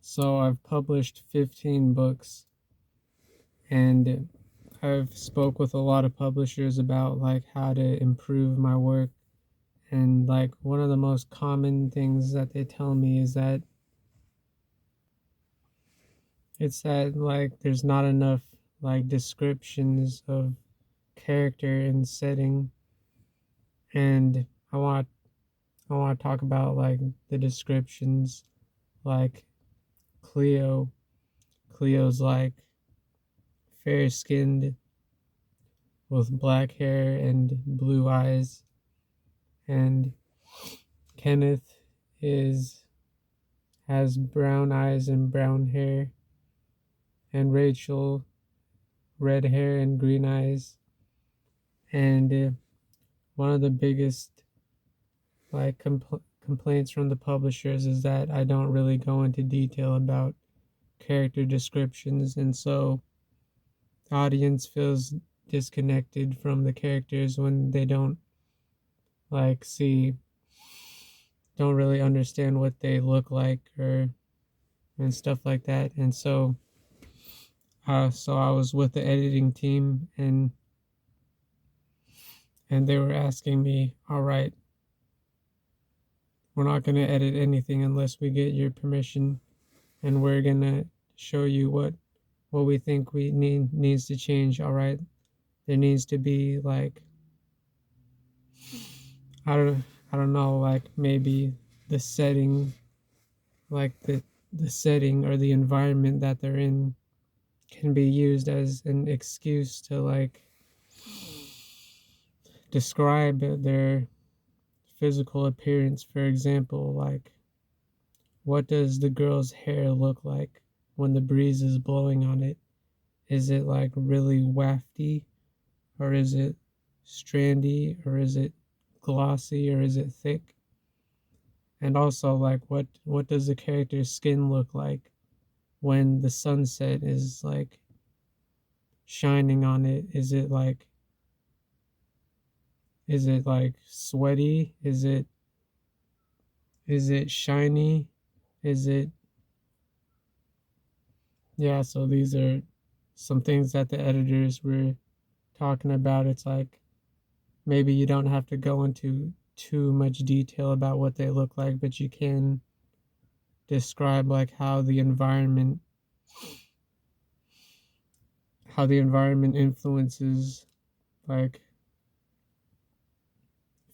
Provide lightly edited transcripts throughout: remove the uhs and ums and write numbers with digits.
So I've published 15 books, and I've spoke with a lot of publishers about like how to improve my work. And like one of the most common things that they tell me is that it's that like there's not enough like descriptions of character and setting. And I want I want to talk about like the descriptions, like Cleo. Cleo's like fair skinned with black hair and blue eyes, and Kenneth is has brown eyes and brown hair, and Rachel red hair and green eyes. And one of the biggest like complaints from the publishers is that I don't really go into detail about character descriptions, and so the audience feels disconnected from the characters when they like see don't really understand what they look like or and stuff like that. And so I was with the editing team, and they were asking me, all right, we're not going to edit anything unless we get your permission, and we're going to show you what we think we needs to change. All right, there needs to be like I don't I don't know, like maybe the setting, like the setting or the environment that they're in can be used as an excuse to like describe their physical appearance. For example, like what does the girl's hair look like when the breeze is blowing on it? Is it like really wafty, or is it strandy, or is it glossy, or is it thick? And also like what does the character's skin look like when the sunset is like shining on it? Is it like sweaty? Is it shiny? Is it Yeah, so these are some things that the editors were talking about. It's like maybe you don't have to go into too much detail about what they look like, but you can describe like how the environment influences like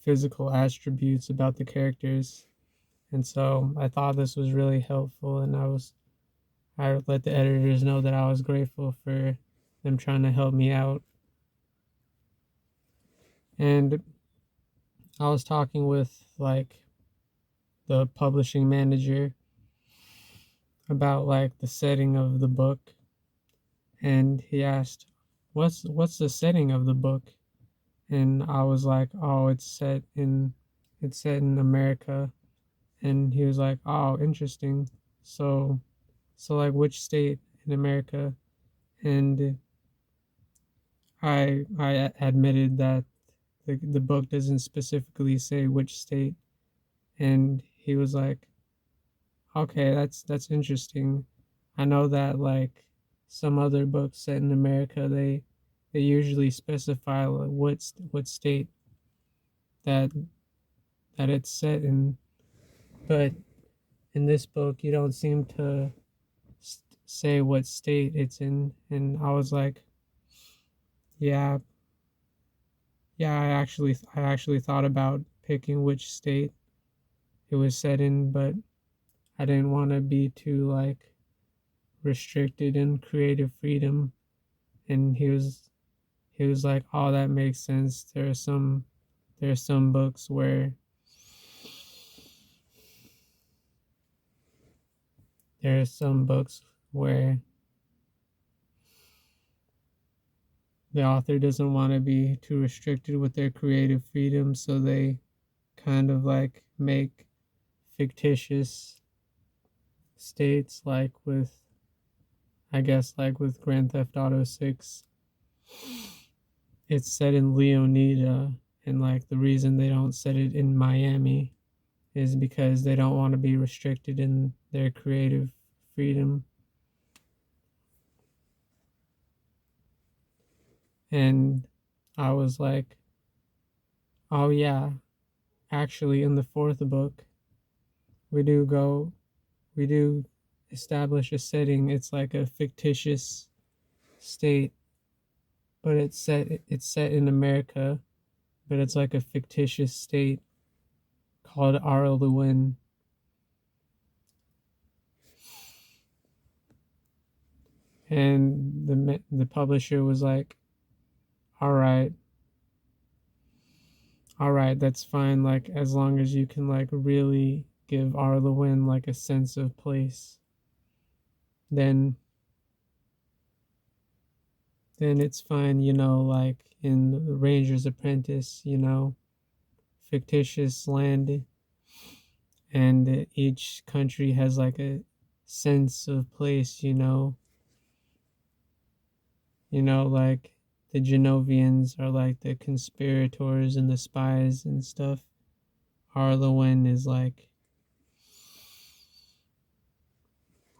physical attributes about the characters. And so I thought this was really helpful, and I let the editors know that I was grateful for them trying to help me out. And I was talking with like the publishing manager about like the setting of the book, and he asked, what's the setting of the book?" And I was like, "Oh, it's set in America." And he was like, "Oh, interesting. So like which state in America?" And I admitted that the book doesn't specifically say which state, and he was like, "Okay, that's interesting. I know that like some other books set in America, they usually specify like what state that that it's set in, but in this book you don't seem to say what state it's in." And I was like, "Yeah, yeah, I actually thought about picking which state it was set in, but I didn't want to be too like restricted in creative freedom." And he was like, "Oh, that makes sense. There are some books where there are some books where the author doesn't want to be too restricted with their creative freedom, so they kind of like make fictitious states, like with I guess like with Grand Theft Auto 6, it's set in Leonida, and like the reason they don't set it in Miami is because they don't want to be restricted in their creative freedom. And I was like, oh yeah, actually in the fourth book, we do establish a setting. It's like a fictitious state, but it's set in America, but it's like a fictitious state called Araluen. And the publisher was like, all right, all right, that's fine, like as long as you can like really give Araluen like a sense of place, then it's fine, like in Ranger's Apprentice, fictitious land, and each country has like a sense of place, like the Genovians are like the conspirators and the spies and stuff. Araluen is like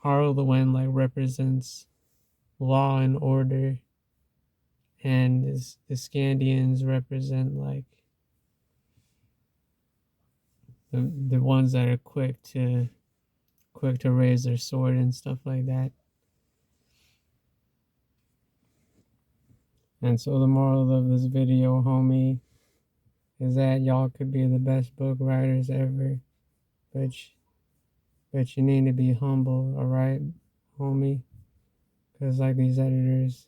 Araluen like represents law and order, and the Scandians represent like the ones that are quick to raise their sword and stuff like that. And so the moral of this video, homie, is that y'all could be the best book writers ever, but you need to be humble, all right, homie? Because like these editors,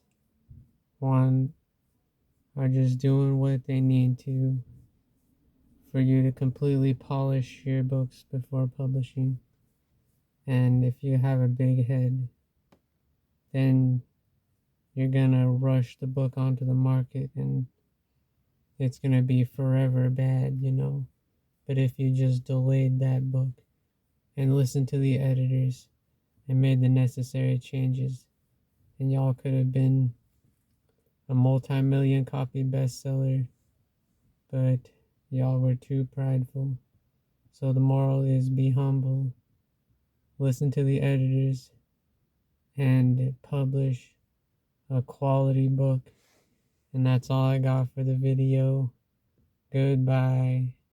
one, are just doing what they need to for you to completely polish your books before publishing. And if you have a big head, then you're gonna rush the book onto the market and it's gonna be forever bad, But if you just delayed that book and listened to the editors and made the necessary changes, then y'all could have been a multi-million copy bestseller, but y'all were too prideful. So the moral is be humble, listen to the editors, and publish a quality book. And that's all I got for the video. Goodbye.